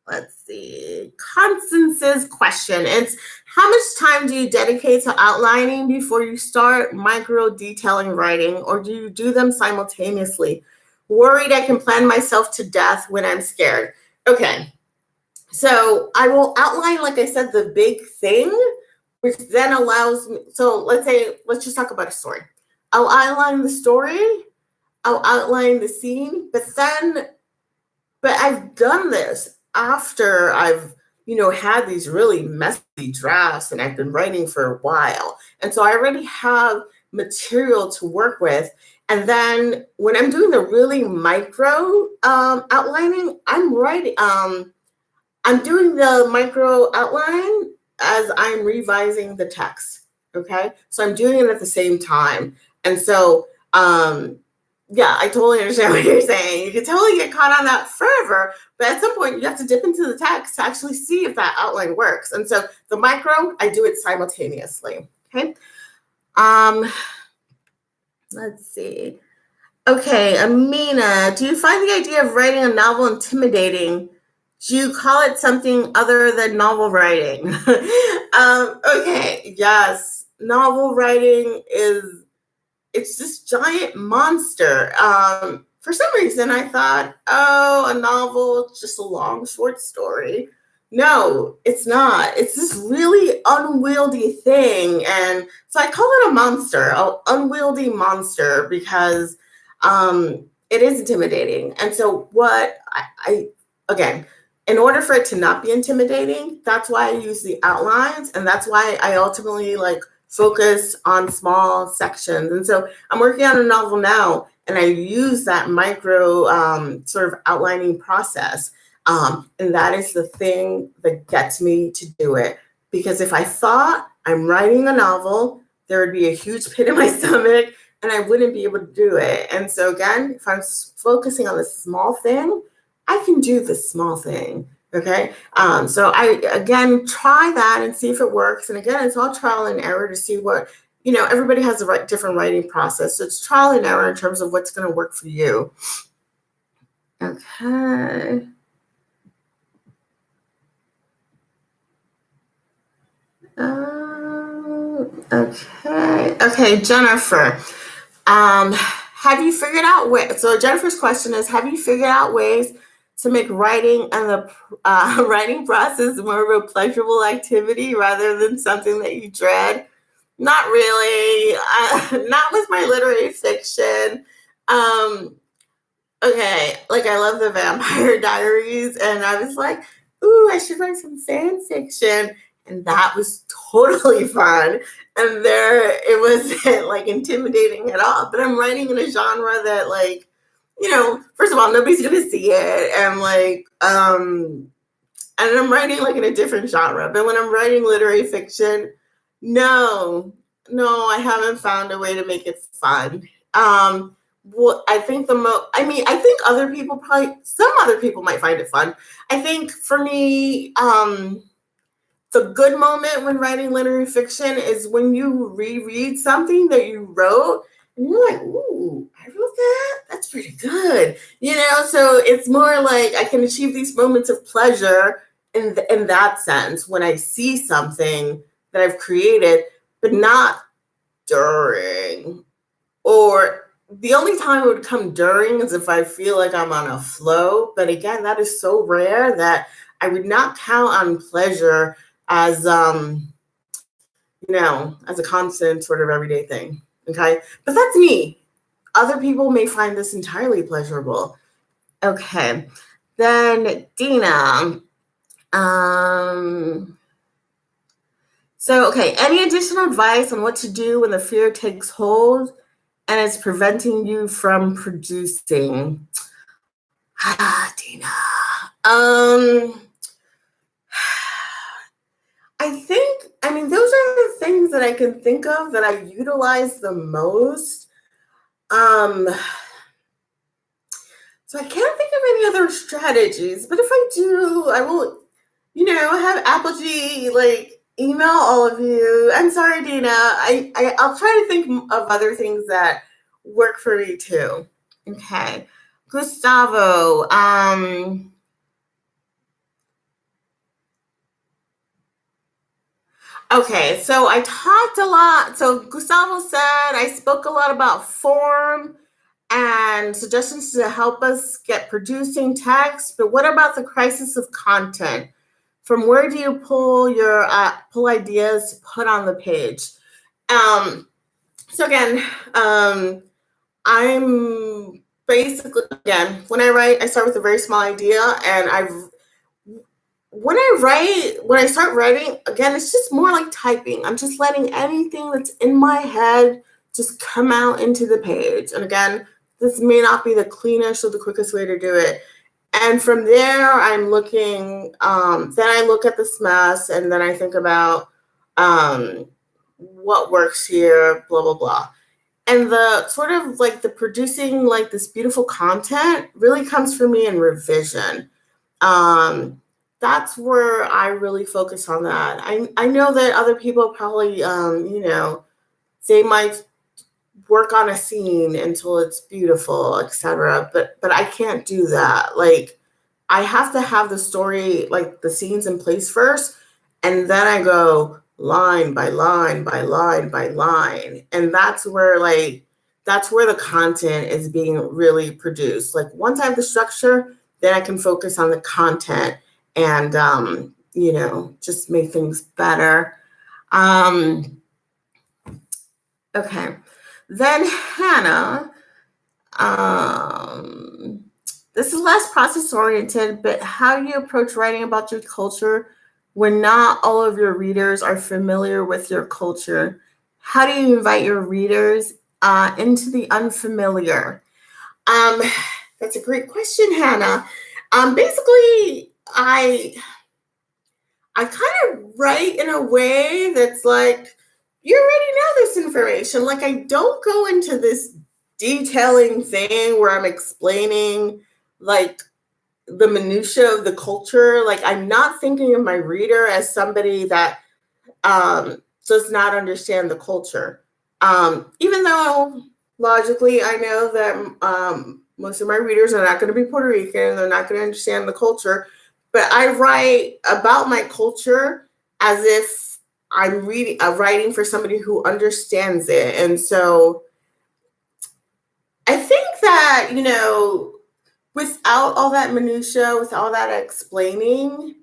let's see, Constance's question. It's how much time do you dedicate to outlining before you start micro detailing writing, or do you do them simultaneously? Worried I can plan myself to death when I'm scared. Okay. So I will outline, like I said, the big thing, which then allows me. So let's just talk about a story. I'll outline the story, I'll outline the scene, but I've done this after I've, had these really messy drafts and I've been writing for a while. And so I already have material to work with. And then when I'm doing the really micro outlining, I'm doing the micro outline as I'm revising the text. Okay. So I'm doing it at the same time. And so, yeah, I totally understand what you're saying. You can totally get caught on that forever, but at some point you have to dip into the text to actually see if that outline works. And so the micro, I do it simultaneously. Okay. Um, let's see. Okay, Amina, do you find the idea of writing a novel intimidating? Do you call it something other than novel writing? Okay, yes. Novel writing it's this giant monster. For some reason, I thought, oh, a novel, just a long short story. No, it's not. It's this really unwieldy thing. And so I call it a monster, an unwieldy monster, because it is intimidating. And so again, in order for it to not be intimidating, that's why I use the outlines. And that's why I ultimately focus on small sections. And so I'm working on a novel now, and I use that micro sort of outlining process. And that is the thing that gets me to do it. Because if I thought I'm writing a novel, there would be a huge pit in my stomach and I wouldn't be able to do it. And so again, if I'm focusing on the small thing, I can do the small thing. Okay. So I, again, try that and see if it works. And again, it's all trial and error to see what, everybody has a different writing process. So it's trial and error in terms of what's going to work for you. Okay. Okay, Jennifer. Have you figured out so Jennifer's question is, have you figured out ways to make writing and the writing process more of a pleasurable activity rather than something that you dread? Not really. Not with my literary fiction. Okay, I love the Vampire Diaries, and I was like, ooh, I should write some fan fiction. And that was totally fun. And it wasn't intimidating at all. But I'm writing in a genre that first of all, nobody's gonna see it. And I'm writing in a different genre. But when I'm writing literary fiction, no, I haven't found a way to make it fun. What I think I think some other people might find it fun. I think for me, the good moment when writing literary fiction is when you reread something that you wrote and you're like, ooh, I wrote that? That's pretty good. So it's more like I can achieve these moments of pleasure in that sense when I see something that I've created, but not during or the only time it would come during is if I feel like I'm on a flow. But again, that is so rare that I would not count on pleasure as as a constant sort of everyday thing. Okay. But that's me. Other people may find this entirely pleasurable. Okay. Then Dina. Okay, any additional advice on what to do when the fear takes hold and it's preventing you from producing? Dina. Those are the things that I can think of that I utilize the most. So I can't think of any other strategies, but if I do, I will, have Apogee email all of you. I'm sorry, Dina. I'll try to think of other things that work for me too. Okay. Gustavo. Okay, so I talked a lot. So Gustavo said I spoke a lot about form and suggestions to help us get producing text. But what about the crisis of content? From where do you pull ideas to put on the page? So again, I'm basically, again, when I write, I start with a very small idea, and when I start writing, again, it's just more like typing. I'm just letting anything that's in my head just come out into the page. And again, this may not be the cleanest or the quickest way to do it. And from there, I'm looking, then I look at this mess, and then I think about what works here, blah, blah, blah. And the sort of like the producing like this beautiful content really comes for me in revision. That's where I really focus on that. I know that other people probably, they might work on a scene until it's beautiful, etc. But I can't do that. Like, I have to have the story, like the scenes in place first, and then I go line by line by line by line, and that's where the content is being really produced. Like once I have the structure, then I can focus on the content and just make things better. Okay. Then Hannah, this is less process oriented, but how do you approach writing about your culture when not all of your readers are familiar with your culture? How do you invite your readers into the unfamiliar? That's a great question, Hannah. Basically, I kind of write in a way that's like, you already know this information. Like, I don't go into this detailing thing where I'm explaining like the minutia of the culture. Like, I'm not thinking of my reader as somebody that does not understand the culture. Even though logically I know that most of my readers are not going to be Puerto Rican, they're not going to understand the culture, but I write about my culture as if I'm writing for somebody who understands it. And so I think that, without all that minutia, with all that explaining,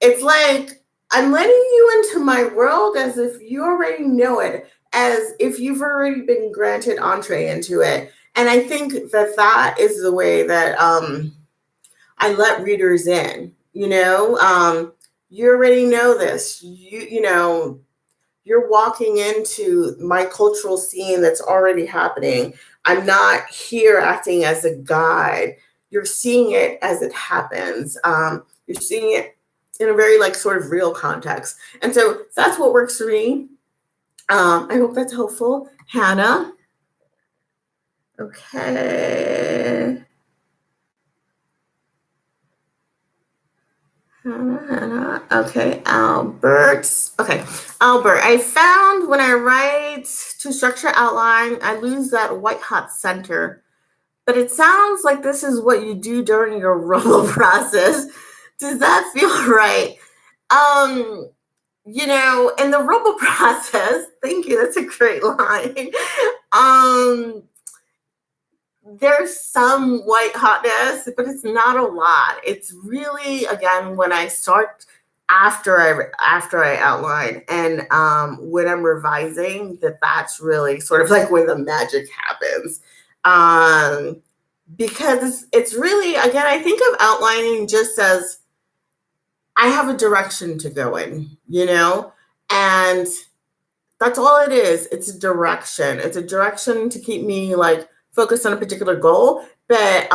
it's like I'm letting you into my world as if you already know it, as if you've already been granted entree into it. And I think that is the way that I let readers in. You already know this. You're walking into my cultural scene that's already happening. I'm not here acting as a guide. You're seeing it as it happens. You're seeing it in a very sort of real context. And so that's what works for me. I hope that's helpful. Hannah. Okay. Hannah. Okay. Albert. Okay. Albert. I found when I write to structure outline, I lose that white hot center. But it sounds like this is what you do during your robo process. Does that feel right? In the robo process, thank you, that's a great line. there's some white hotness, but it's not a lot. It's really, again, when I start after I outline and when I'm revising, that's really sort of like when the magic happens. Um, because it's really, again, I think of outlining just as I have a direction to go in, and that's all it is. It's a direction. It's a direction to keep me like focused on a particular goal. But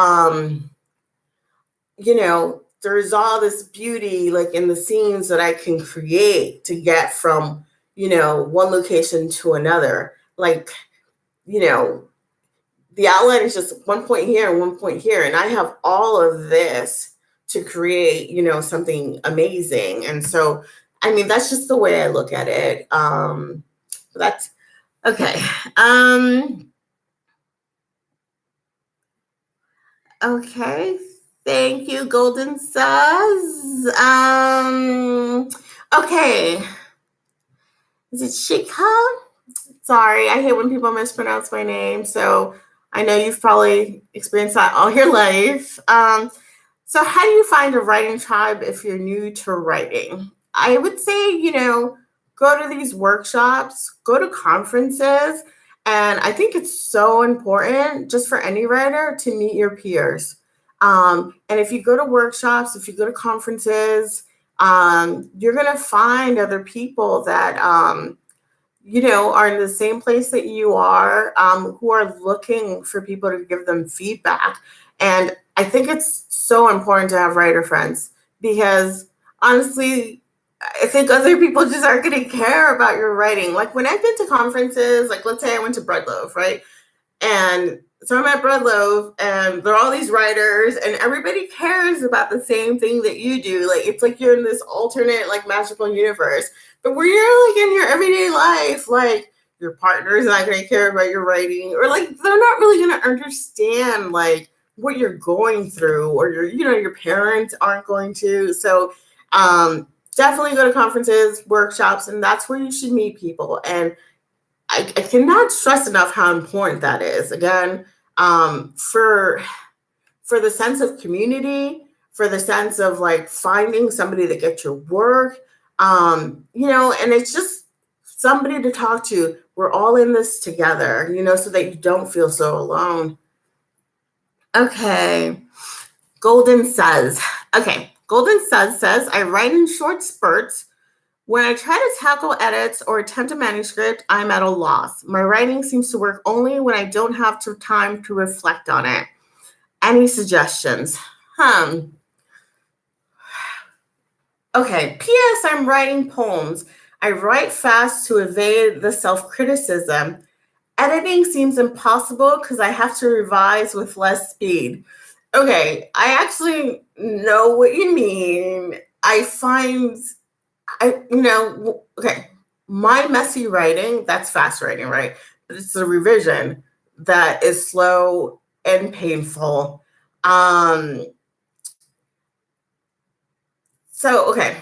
there's all this beauty like in the scenes that I can create to get from, one location to another. Like, you know, the outline is just one point here and one point here. And I have all of this to create, something amazing. And so, I mean, that's just the way I look at it. That's okay. Okay. Thank you, Golden Says. Okay. Is it Shika? Sorry, I hate when people mispronounce my name. So I know you've probably experienced that all your life. So how do you find a writing tribe if you're new to writing? I would say, go to these workshops, go to conferences, and I think it's so important just for any writer to meet your peers. And if you go to workshops, if you go to conferences, you're going to find other people that, are in the same place that you are, who are looking for people to give them feedback. And I think it's so important to have writer friends because honestly, I think other people just aren't going to care about your writing. Like when I've been to conferences, like let's say I went to Breadloaf, right? And so I'm at Breadloaf and there are all these writers and everybody cares about the same thing that you do. Like it's like you're in this alternate, like magical universe. But where you're like in your everyday life, like your partner is not going to care about your writing, or like they're not really going to understand like what you're going through, or your parents aren't going to. So definitely go to conferences, workshops, and that's where you should meet people. And I cannot stress enough how important that is. Again, for the sense of community, for the sense of like finding somebody that gets your work, and it's just somebody to talk to. We're all in this together, so that you don't feel so alone. Okay. Golden says, I write in short spurts. When I try to tackle edits or attempt a manuscript, I'm at a loss. My writing seems to work only when I don't have time to reflect on it. Any suggestions? Okay, P.S. I'm writing poems. I write fast to evade the self-criticism. Editing seems impossible because I have to revise with less speed. Okay, I actually know what you mean. Okay, my messy writing, that's fast writing, right? But it's the revision that is slow and painful. So, okay.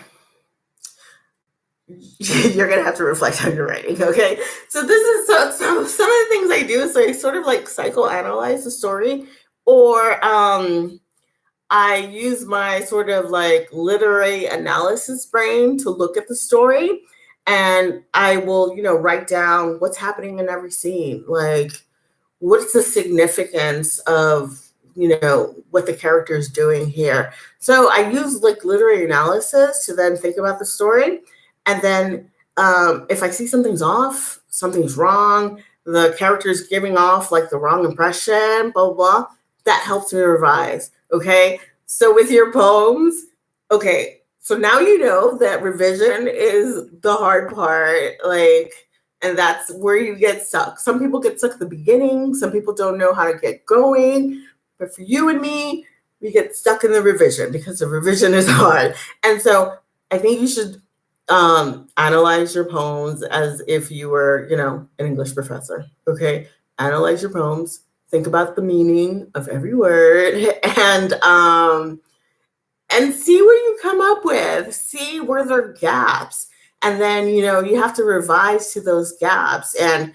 You're gonna have to reflect on your writing, okay? So this is so some of the things I do is I sort of like psychoanalyze the story, or I use my sort of like literary analysis brain to look at the story, and I will, write down what's happening in every scene. Like, what's the significance of, what the character is doing here? So I use like literary analysis to then think about the story. And then if I see something's off, something's wrong, the character's giving off like the wrong impression, blah, blah, blah, that helps me revise. Okay. So with your poems, okay. So now you know that revision is the hard part. Like, and that's where you get stuck. Some people get stuck at the beginning. Some people don't know how to get going. But for you and me, we get stuck in the revision because the revision is hard. And so I think you should analyze your poems as if you were, an English professor. Okay. Analyze your poems. Think about the meaning of every word, and see what you come up with. See where there are gaps. And then, you have to revise to those gaps. And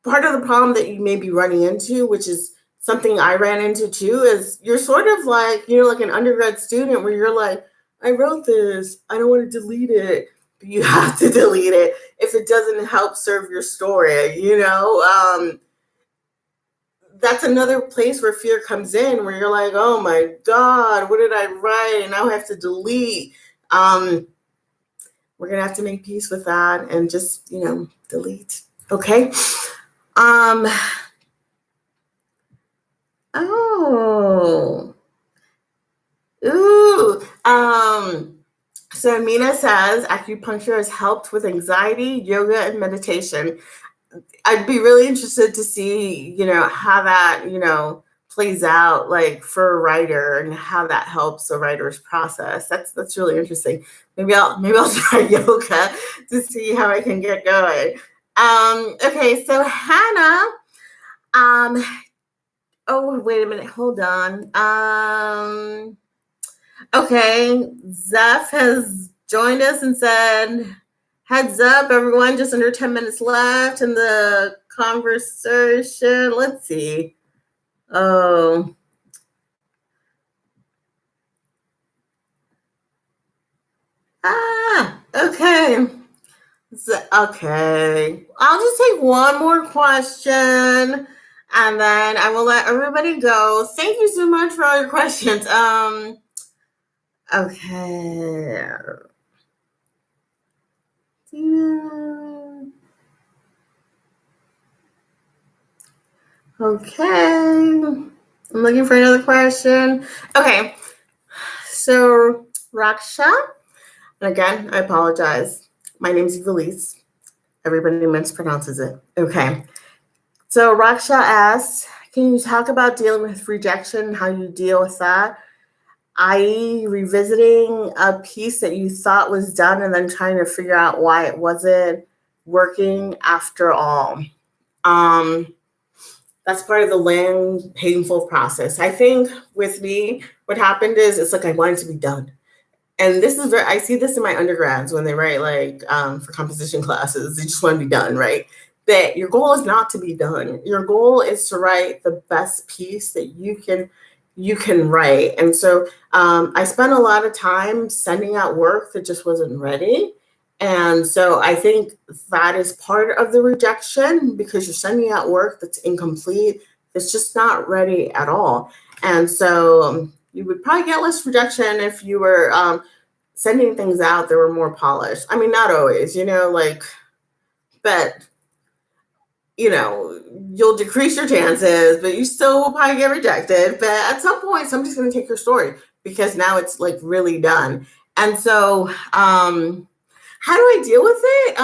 part of the problem that you may be running into, which is something I ran into too is you're sort of like, like an undergrad student where you're like, I wrote this, I don't want to delete it. But you have to delete it if it doesn't help serve your story, that's another place where fear comes in, where you're like, oh my God, what did I write? And now I have to delete. We're going to have to make peace with that and just, delete. Okay. Oh. Ooh. So Mina says acupuncture has helped with anxiety, yoga, and meditation. I'd be really interested to see, how that, plays out like for a writer and how that helps a writer's process. That's really interesting. Maybe I'll try yoga to see how I can get going. Okay, so Hannah, oh, wait a minute, hold on. Okay, Zeph has joined us and said, heads up, everyone, just under 10 minutes left in the conversation. Let's see. Oh. Okay. Okay. I'll just take one more question and then I will let everybody go. Thank you so much for all your questions. Okay. Okay. I'm looking for another question. Okay. So, Raksha, and again, I apologize. My name is Ivelisse. Everybody mispronounces it. Okay. So, Raksha asks, can you talk about dealing with rejection and how you deal with that? I.e., revisiting a piece that you thought was done and then trying to figure out why it wasn't working after all. That's part of the long, painful process. I think with me, what happened is it's like I wanted to be done. And this is I see this in my undergrads when they write like for composition classes, they just want to be done, right? That your goal is not to be done. Your goal is to write the best piece that you can write. And so I spent a lot of time sending out work that just wasn't ready. And so I think that is part of the rejection because you're sending out work that's incomplete, that's just not ready at all. And so you would probably get less rejection if you were sending things out that were more polished. I mean, not always, but you'll decrease your chances, but you still will probably get rejected. But at some point, somebody's going to take your story because now it's like really done. And so, how do I deal with it?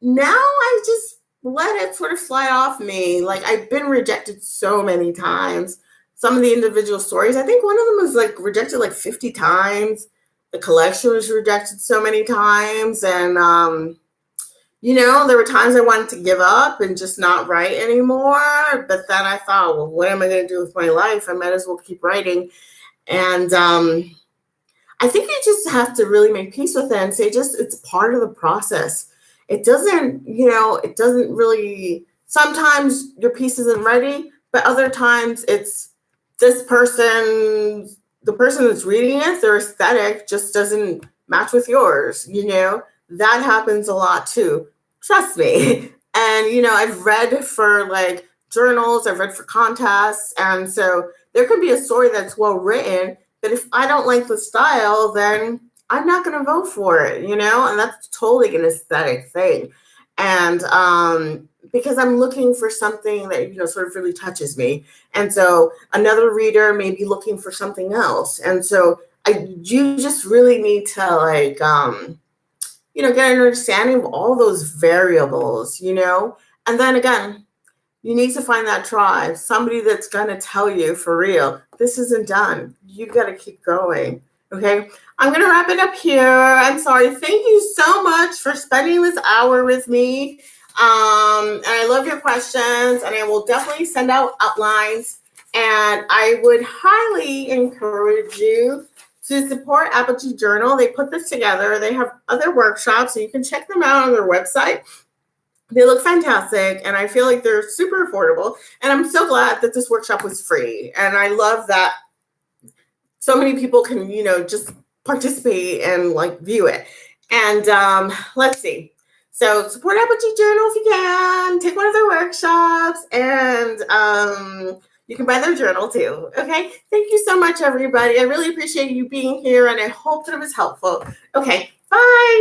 Now I just let it sort of fly off me. Like I've been rejected so many times. Some of the individual stories, I think one of them was like rejected like 50 times. The collection was rejected so many times. And, there were times I wanted to give up and just not write anymore. But then I thought, well, what am I going to do with my life? I might as well keep writing. And I think you just have to really make peace with it and say it's part of the process. It doesn't really, sometimes your piece isn't ready, but other times it's the person that's reading it, their aesthetic just doesn't match with yours, that happens a lot too. Trust me. And, I've read for like journals, I've read for contests. And so there could be a story that's well written, but if I don't like the style, then I'm not going to vote for it, and that's totally an aesthetic thing. And because I'm looking for something that, sort of really touches me. And so another reader may be looking for something else. And so you just really need to like, get an understanding of all those variables, and then again, you need to find that tribe, somebody that's going to tell you for real, this isn't done. You got to keep going. Okay. I'm going to wrap it up here. I'm sorry. Thank you so much for spending this hour with me. And I love your questions and I will definitely send out outlines, and I would highly encourage you to support Apogee Journal. They put this together. They have other workshops, so you can check them out on their website. They look fantastic, and I feel like they're super affordable. And I'm so glad that this workshop was free. And I love that so many people can, just participate and like view it. And let's see. So support Apogee Journal if you can. Take one of their workshops, and you can buy their journal too. Okay. Thank you so much, everybody. I really appreciate you being here, and I hope that it was helpful. Okay. Bye.